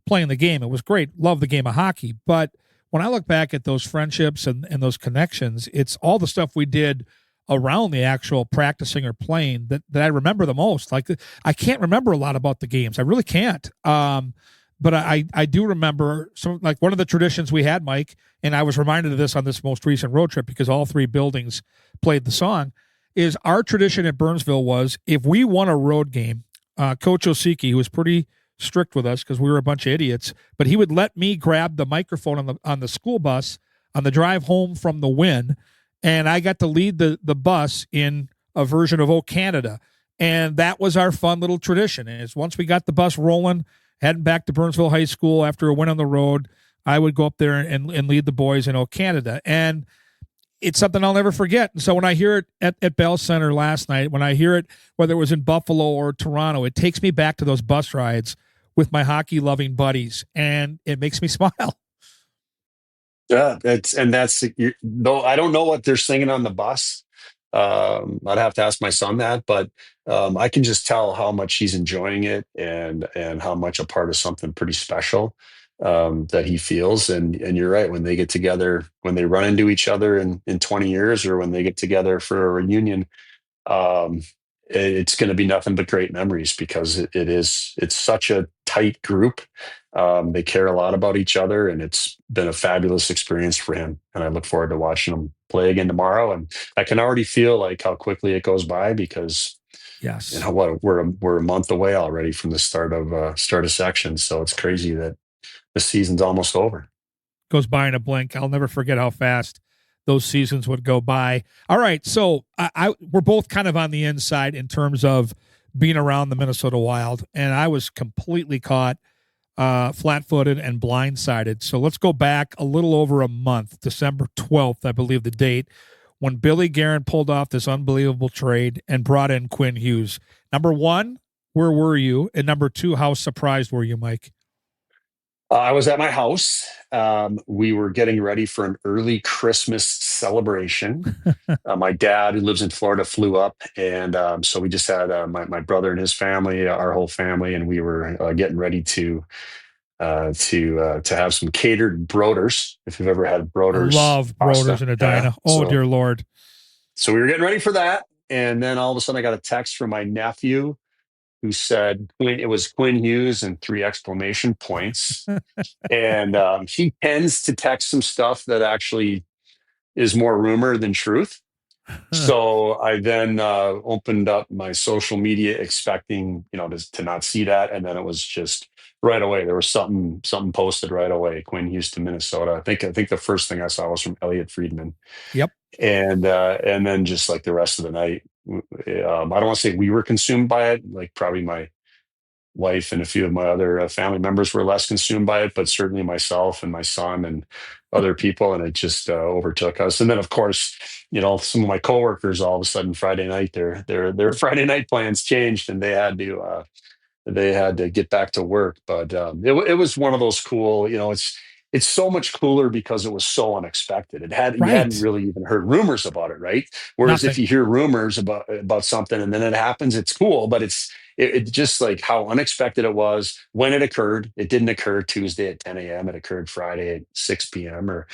playing the game. It was great. Love the game of hockey. But when I look back at those friendships and those connections, it's all the stuff we did around the actual practicing or playing that I remember the most. Like, I can't remember a lot about the games. I really can't. But I do remember some, like one of the traditions we had, Mike, and I was reminded of this on this most recent road trip because all three buildings played the song, is our tradition at Burnsville was if we won a road game, Coach Osiki, who was pretty strict with us because we were a bunch of idiots, but he would let me grab the microphone on the school bus on the drive home from the win, and I got to lead the bus in a version of "Oh Canada," and that was our fun little tradition. And it's once we got the bus rolling, heading back to Burnsville High School after a win on the road, I would go up there and lead the boys in "Oh Canada," and it's something I'll never forget. And so when I hear it at Bell Center last night, when I hear it, whether it was in Buffalo or Toronto, it takes me back to those bus rides with my hockey loving buddies, and it makes me smile. Yeah, though I don't know what they're singing on the bus. I'd have to ask my son that, but I can just tell how much he's enjoying it, and how much a part of something pretty special that he feels. And you're right, when they get together, when they run into each other in 20 years, or when they get together for a reunion, um, it's going to be nothing but great memories, because it's such a tight group. They care a lot about each other, and it's been a fabulous experience for him. And I look forward to watching him play again tomorrow. And I can already feel like how quickly it goes by, because Yes. we're a month away already from the start of section. So it's crazy that the season's almost over. Goes by in a blink. I'll never forget how fast those seasons would go by. All right, so we're both kind of on the inside in terms of being around the Minnesota Wild, and I was completely caught flat-footed and blindsided. So let's go back a little over a month, December 12th, I believe the date, when Billy Guerin pulled off this unbelievable trade and brought in Quinn Hughes. Number one, where were you? And number two, how surprised were you, Mike? I was at my house. We were getting ready for an early Christmas celebration. My dad, who lives in Florida, flew up, and so we just had my brother and his family, our whole family, and we were getting ready to have some catered broders. If you've ever had broders, Love broders in Edina. yeah. Oh, dear Lord. So we were getting ready for that, and then all of a sudden, I got a text from my nephew who said it was Quinn Hughes and 3 exclamation points. And he tends to text some stuff that actually is more rumor than truth. So I then opened up my social media expecting, to not see that. And then it was just right away. There was something posted right away. Quinn Hughes to Minnesota. I think the first thing I saw was from Elliot Friedman. Yep. And then just like the rest of the night, I don't want to say we were consumed by it. Like probably my wife and a few of my other family members were less consumed by it, but certainly myself and my son and other people, and it just overtook us. And then, of course, some of my coworkers, all of a sudden Friday night, their Friday night plans changed, and they had to get back to work. But it was one of those cool, it's so much cooler because it was so unexpected. You hadn't Right. really even heard rumors about it, right? Whereas if Nothing. you hear rumors about something and then it happens, it's cool, but it just like how unexpected it was when it occurred. It didn't occur Tuesday at 10 a.m. It occurred Friday at 6 p.m. or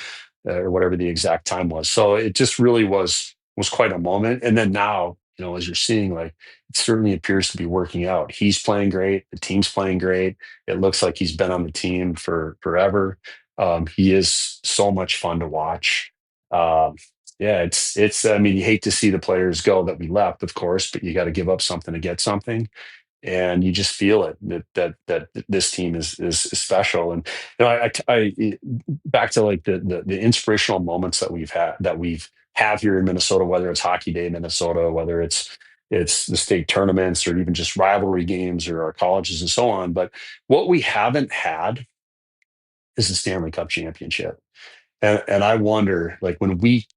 whatever the exact time was. So it just really was quite a moment. And then now, as you're seeing, like it certainly appears to be working out. He's playing great. The team's playing great. It looks like he's been on the team for forever. He is so much fun to watch. Um, yeah, it's. I mean, you hate to see the players go that we left, of course, but you got to give up something to get something, and you just feel it that this team is special. And back to like the inspirational moments that we've have here in Minnesota, whether it's Hockey Day in Minnesota, whether it's the state tournaments or even just rivalry games or our colleges and so on. But what we haven't had is the Stanley Cup championship. And I wonder, like when we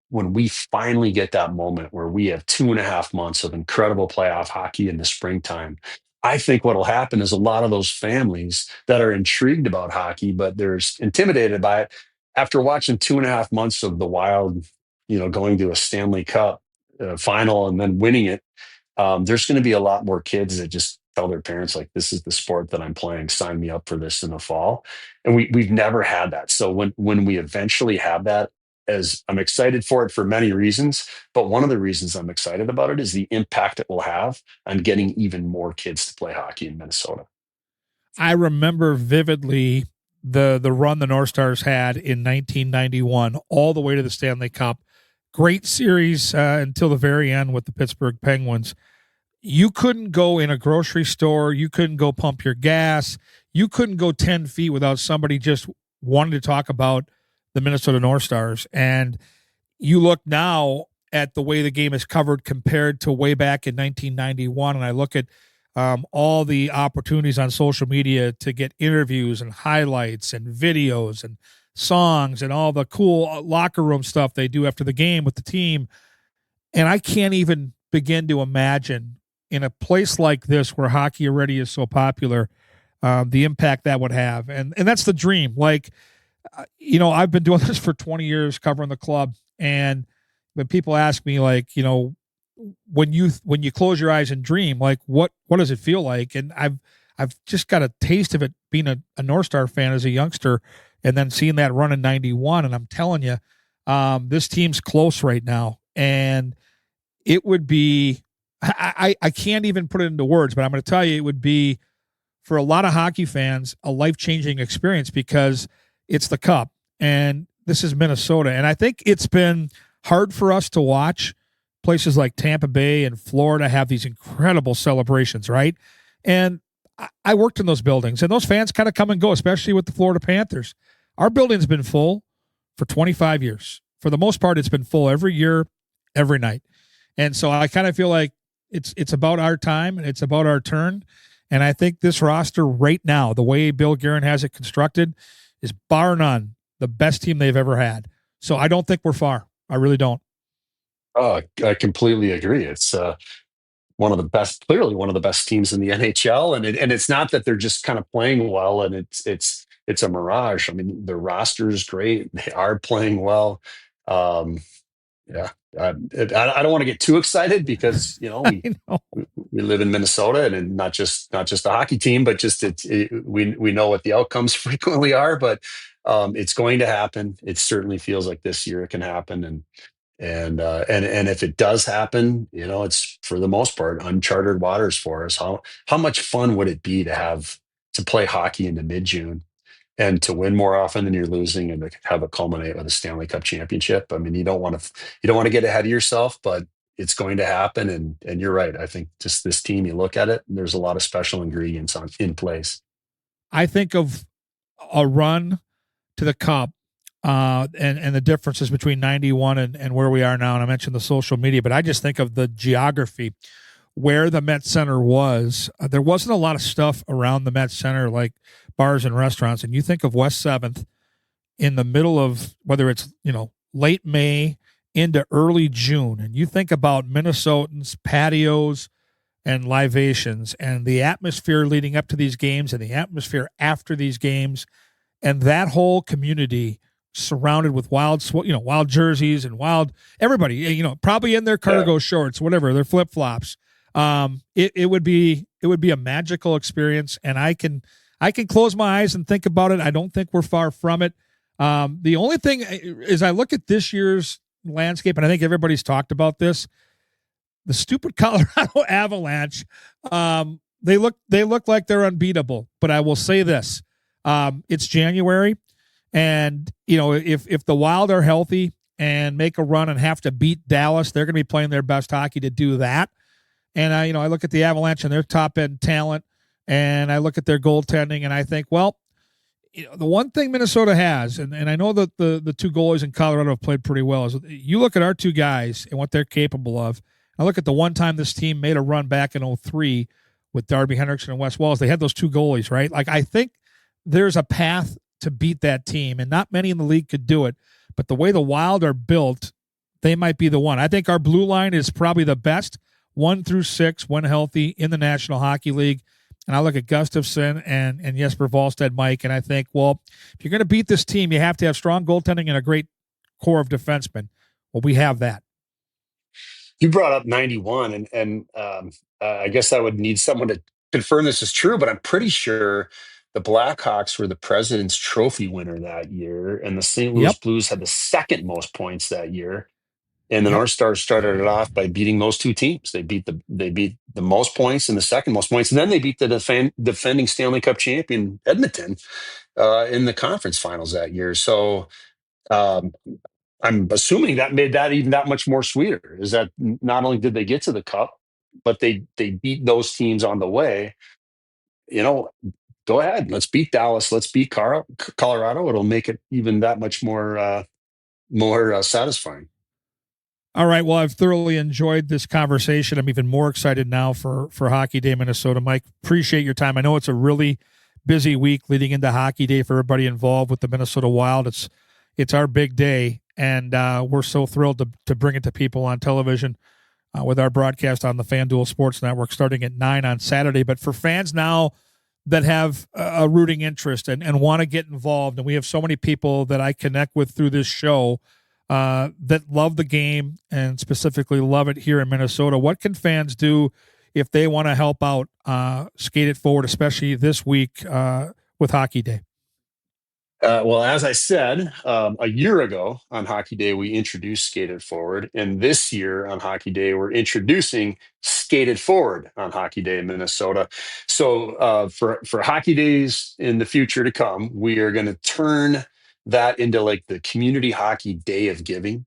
finally get that moment where we have 2.5 months of incredible playoff hockey in the springtime, I think what'll happen is a lot of those families that are intrigued about hockey, but they're intimidated by it, after watching 2.5 months of the Wild, going to a Stanley Cup final and then winning it, there's going to be a lot more kids that just tell their parents, like, this is the sport that I'm playing, sign me up for this in the fall. And we've never had that. So when we eventually have that, as I'm excited for it for many reasons, but one of the reasons I'm excited about it is the impact it will have on getting even more kids to play hockey in Minnesota. I remember vividly the run the North Stars had in 1991 all the way to the Stanley Cup. Great series until the very end with the Pittsburgh Penguins. You couldn't go in a grocery store. You couldn't go pump your gas. You couldn't go 10 feet without somebody just wanting to talk about the Minnesota North Stars. And you look now at the way the game is covered compared to way back in 1991, and I look at all the opportunities on social media to get interviews and highlights and videos and songs and all the cool locker room stuff they do after the game with the team. And I can't even begin to imagine in a place like this where hockey already is so popular, the impact that would have. And that's the dream. Like, I've been doing this for 20 years covering the club. And when people ask me, like, when you close your eyes and dream, like what does it feel like? And I've just got a taste of it being a North Star fan as a youngster and then seeing that run in 91. And I'm telling you, this team's close right now. And it would be, I can't even put it into words, but I'm going to tell you, it would be for a lot of hockey fans, a life-changing experience because it's the Cup and this is Minnesota. And I think it's been hard for us to watch places like Tampa Bay and Florida have these incredible celebrations, right? And I worked in those buildings and those fans kind of come and go, especially with the Florida Panthers. Our building's been full for 25 years. For the most part, it's been full every year, every night. And so I kind of feel like it's about our time and it's about our turn. And I think this roster right now, the way Bill Guerin has it constructed, is bar none the best team they've ever had. So I don't think we're far. I really don't. Oh, I completely agree. It's clearly one of the best teams in the NHL, and it's not that they're just kind of playing well, and it's a mirage. I mean, the roster is great; they are playing well. Um, yeah, I don't want to get too excited because I know. we live in Minnesota, and not just a hockey team, but just we know what the outcomes frequently are. But it's going to happen. It certainly feels like this year it can happen, and if it does happen, it's for the most part uncharted waters for us. How much fun would it be to play hockey into mid-June and to win more often than you're losing and to have it culminate with a Stanley Cup championship? I mean, you don't want to get ahead of yourself, but it's going to happen. And you're right. I think just this team, you look at it, and there's a lot of special ingredients in place. I think of a run to the Cup and the differences between 91 and where we are now. And I mentioned the social media, but I just think of the geography where the Met Center was. There wasn't a lot of stuff around the Met Center, like bars and restaurants. And you think of West 7th in the middle of, whether it's, late May into early June, and you think about Minnesotans, patios, and libations, and the atmosphere leading up to these games and the atmosphere after these games. and that whole community surrounded with wild jerseys and wild everybody, probably in their cargo shorts, whatever, their flip flops. It would be a magical experience, and I can close my eyes and think about it. I don't think we're far from it. The only thing is, I look at this year's landscape, and I think everybody's talked about this. The stupid Colorado Avalanche. They look like they're unbeatable, but I will say this: it's January, and if the Wild are healthy and make a run and have to beat Dallas, they're going to be playing their best hockey to do that. And I look at the Avalanche and their top end talent, and I look at their goaltending, and I think, well, the one thing Minnesota has, and I know that the two goalies in Colorado have played pretty well, is you look at our two guys and what they're capable of. I look at the one time this team made a run back in 2003 with Darby Hendrickson and Wes Walls. They had those two goalies, right? Like, I think there's a path to beat that team, and not many in the league could do it. But the way the Wild are built, they might be the one. I think our blue line is probably the best 1 through 6 when healthy in the National Hockey League. And I look at Gustafsson and Jesper Wallstedt, Mike, and I think, well, if you're going to beat this team, you have to have strong goaltending and a great core of defensemen. Well, we have that. You brought up 91, and I guess I would need someone to confirm this is true, but I'm pretty sure the Blackhawks were the President's Trophy winner that year, and the St. Louis Blues had the second most points that year. And the North Stars started it off by beating those two teams. They beat the most points and the second most points, and then they beat the defending Stanley Cup champion Edmonton in the conference finals that year. So I'm assuming that made that even that much more sweeter. Is that not only did they get to the Cup, but they beat those teams on the way. Go ahead. Let's beat Dallas. Let's beat Colorado. It'll make it even that much more satisfying. All right. Well, I've thoroughly enjoyed this conversation. I'm even more excited now for Hockey Day Minnesota. Mike, appreciate your time. I know it's a really busy week leading into Hockey Day for everybody involved with the Minnesota Wild. It's our big day, and we're so thrilled to bring it to people on television with our broadcast on the FanDuel Sports Network starting at 9 on Saturday. But for fans now that have a rooting interest and want to get involved, and we have so many people that I connect with through this show that love the game and specifically love it here in Minnesota. What can fans do if they want to help out Skate It Forward, especially this week with Hockey Day? Well, as I said, a year ago on Hockey Day, we introduced Skate It Forward. And this year on Hockey Day, we're introducing Skate It Forward on Hockey Day in Minnesota. So for Hockey Days in the future to come, we are going to turn that into like the Community Hockey Day of Giving.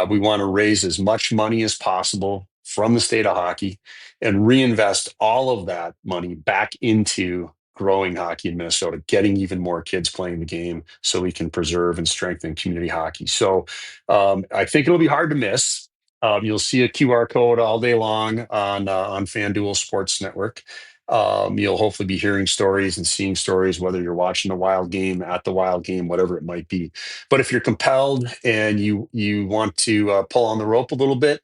We want to raise as much money as possible from the state of hockey and reinvest all of that money back into growing hockey in Minnesota, getting even more kids playing the game so we can preserve and strengthen community hockey. So I think it'll be hard to miss. You'll see a QR code all day long on FanDuel Sports Network. You'll hopefully be hearing stories and seeing stories, whether you're watching the Wild game, at the Wild game, whatever it might be. But if you're compelled and you want to pull on the rope a little bit,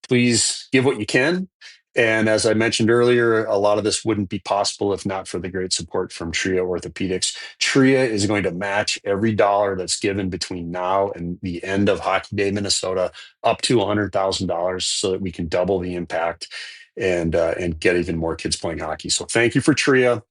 please give what you can. And as I mentioned earlier, a lot of this wouldn't be possible if not for the great support from TRIA Orthopedics. TRIA is going to match every dollar that's given between now and the end of Hockey Day Minnesota up to $100,000 so that we can double the impact and get even more kids playing hockey. So thank you for TRIA.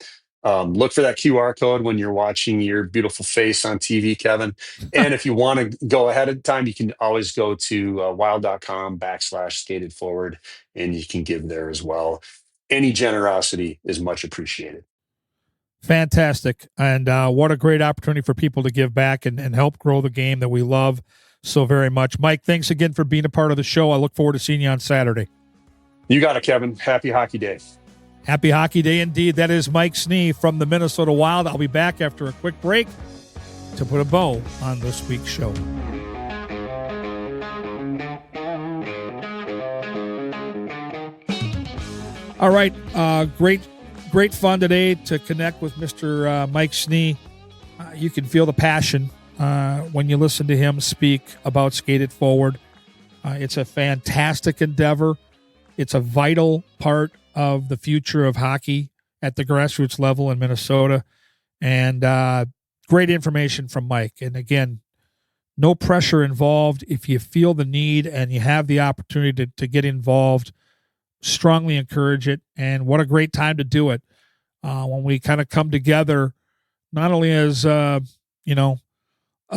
Look for that QR code when you're watching your beautiful face on TV, Kevin. And if you want to go ahead of time, you can always go to wild.com/skated forward, and you can give there as well. Any generosity is much appreciated. Fantastic. And what a great opportunity for people to give back and help grow the game that we love so very much. Mike, thanks again for being a part of the show. I look forward to seeing you on Saturday. You got it, Kevin. Happy Hockey Day. Happy Hockey Day indeed. That is Mike Snee from the Minnesota Wild. I'll be back after a quick break to put a bow on this week's show. All right. Great fun today to connect with Mr. Mike Snee. You can feel the passion when you listen to him speak about Skate It Forward. It's a fantastic endeavor. It's a vital part of the future of hockey at the grassroots level in Minnesota. And great information from Mike. And again, no pressure involved. If you feel the need and you have the opportunity to get involved, strongly encourage it. And what a great time to do it when we kind of come together, not only as, a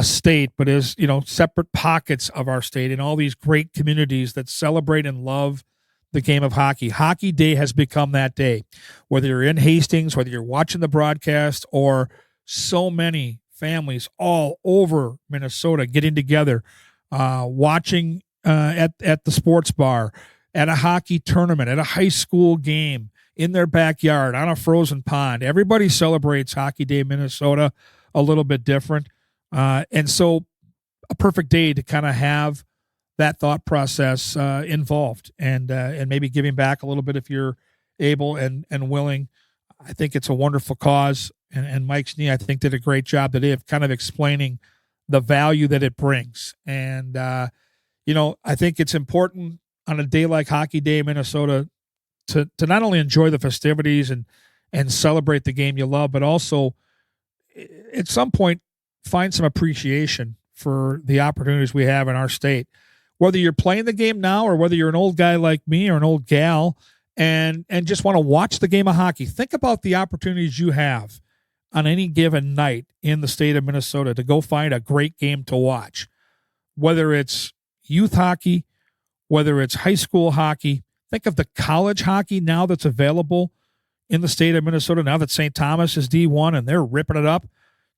state, but as, separate pockets of our state and all these great communities that celebrate and love the game of hockey. Hockey Day has become that day. Whether you're in Hastings, whether you're watching the broadcast, or so many families all over Minnesota getting together, watching at the sports bar, at a hockey tournament, at a high school game, in their backyard, on a frozen pond. Everybody celebrates Hockey Day Minnesota a little bit different. And so a perfect day to kind of have that thought process involved and maybe giving back a little bit if you're able and willing. I think it's a wonderful cause. And Mike Snee, I think, did a great job today of kind of explaining the value that it brings. And, I think it's important on a day like Hockey Day, Minnesota, to not only enjoy the festivities and celebrate the game you love, but also at some point find some appreciation for the opportunities we have in our state. Whether you're playing the game now or whether you're an old guy like me or an old gal and just want to watch the game of hockey, think about the opportunities you have on any given night in the state of Minnesota to go find a great game to watch. Whether it's youth hockey, whether it's high school hockey, think of the college hockey now that's available in the state of Minnesota now that St. Thomas is D1 and they're ripping it up.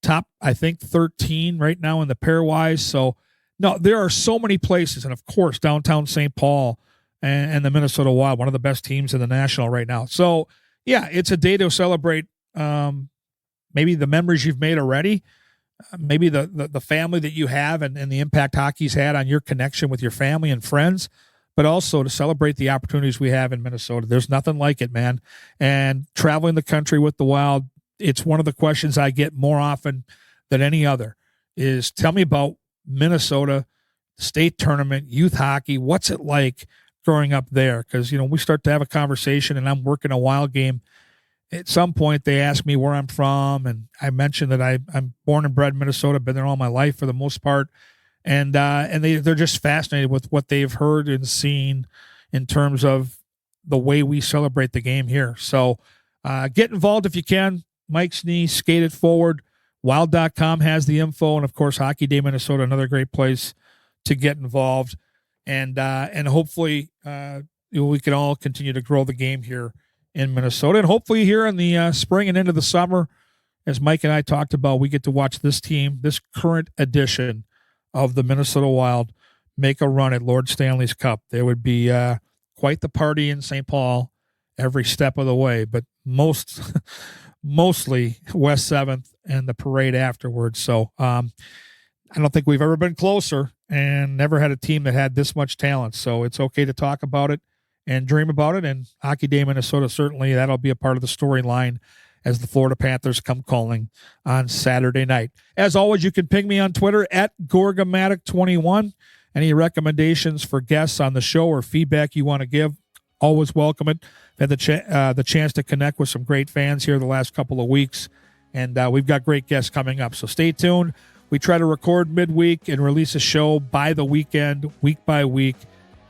Top, I think, 13 right now in the pairwise. So, no, there are so many places. And, of course, downtown St. Paul and the Minnesota Wild, one of the best teams in the National right now. So, yeah, it's a day to celebrate maybe the memories you've made already, maybe the family that you have and the impact hockey's had on your connection with your family and friends, but also to celebrate the opportunities we have in Minnesota. There's nothing like it, man. And traveling the country with the Wild, it's one of the questions I get more often than any other is tell me about Minnesota state tournament, youth hockey. What's it like growing up there? Because, we start to have a conversation and I'm working a Wild game. At some point they ask me where I'm from. And I mentioned that I'm born and bred in Minnesota, been there all my life for the most part. And they're just fascinated with what they've heard and seen in terms of the way we celebrate the game here. So get involved if you can. Mike Snee, Skate It Forward. Wild.com has the info. And, of course, Hockey Day Minnesota, another great place to get involved. And hopefully we can all continue to grow the game here in Minnesota. And hopefully here in the spring and into the summer, as Mike and I talked about, we get to watch this team, this current edition of the Minnesota Wild, make a run at Lord Stanley's Cup. There would be quite the party in St. Paul every step of the way, but mostly West 7th and the parade afterwards. So I don't think we've ever been closer and never had a team that had this much talent. So it's okay to talk about it and dream about it. And Hockey Day Minnesota, certainly that'll be a part of the storyline as the Florida Panthers come calling on Saturday night. As always, you can ping me on Twitter at Gorgamatic21. Any recommendations for guests on the show or feedback you want to give, always welcome it. Had the chance to connect with some great fans here the last couple of weeks, and we've got great guests coming up. So stay tuned. We try to record midweek and release a show by the weekend, week by week,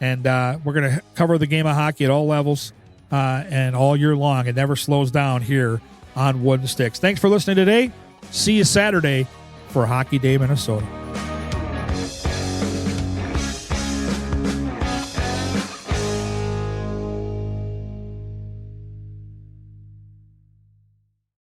and we're going to cover the game of hockey at all levels and all year long. It never slows down here on Wooden Sticks. Thanks for listening today. See you Saturday for Hockey Day Minnesota.